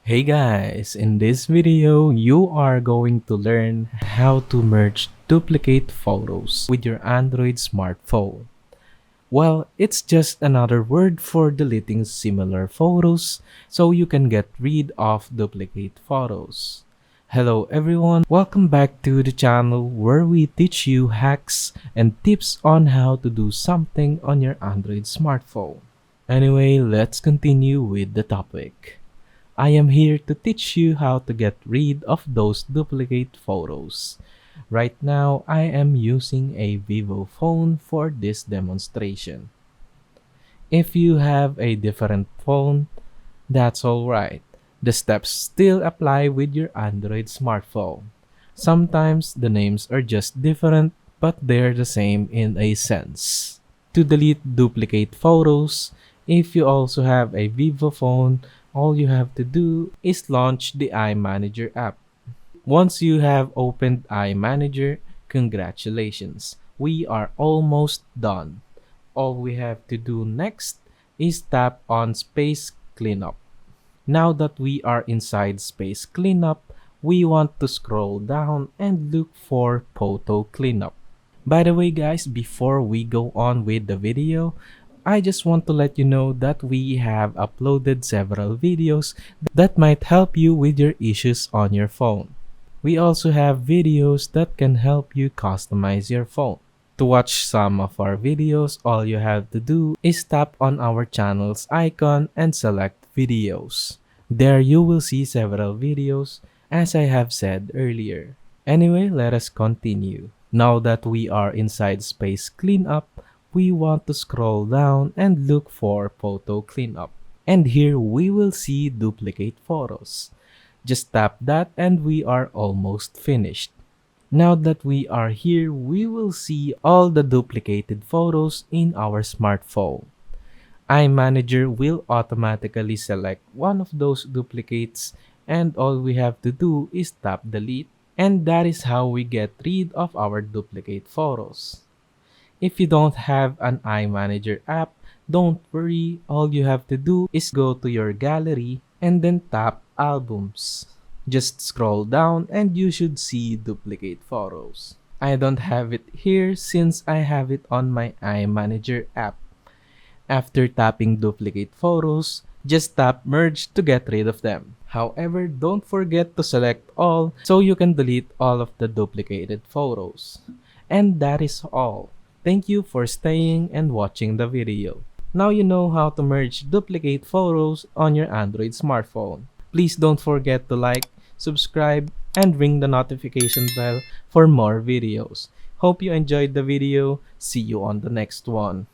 Hey guys, in this video, you are going to learn how to merge duplicate photos with your Android smartphone. Well, it's just another word for deleting similar photos so you can get rid of duplicate photos. Hello everyone, welcome back to the channel where we teach you hacks and tips on how to do something on your Android smartphone. Anyway, let's continue with the topic. I am here to teach you how to get rid of those duplicate photos. Right now, I am using a Vivo phone for this demonstration. If you have a different phone, that's alright. The steps still apply with your Android smartphone. Sometimes the names are just different, but they're the same in a sense. To delete duplicate photos, if you also have a Vivo phone, all you have to do is launch the iManager app. Once you have opened iManager, congratulations, we are almost done. All we have to do next is tap on Space Cleanup. Now that we are inside Space Cleanup, we want to scroll down and look for Photo Cleanup. By the way guys, before we go on with the video, I just want to let you know that we have uploaded several videos that might help you with your issues on your phone. We also have videos that can help you customize your phone. To watch some of our videos, all you have to do is tap on our channel's icon and select videos. There you will see several videos as I have said earlier. Anyway, let us continue. Now that we are inside Space Cleanup, we want to scroll down and look for Photo Cleanup. And here we will see duplicate photos. Just tap that and we are almost finished. Now that we are here, we will see all the duplicated photos in our smartphone. iManager will automatically select one of those duplicates and all we have to do is tap delete, and that is how we get rid of our duplicate photos. If you don't have an iManager app, don't worry, all you have to do is go to your gallery and then tap albums. Just scroll down and you should see duplicate photos. I don't have it here since I have it on my iManager app. After tapping duplicate photos, just tap merge to get rid of them. However, don't forget to select all so you can delete all of the duplicated photos. And that is all. Thank you for staying and watching the video. Now you know how to merge duplicate photos on your Android smartphone. Please don't forget to like, subscribe, and ring the notification bell for more videos. Hope you enjoyed the video. See you on the next one.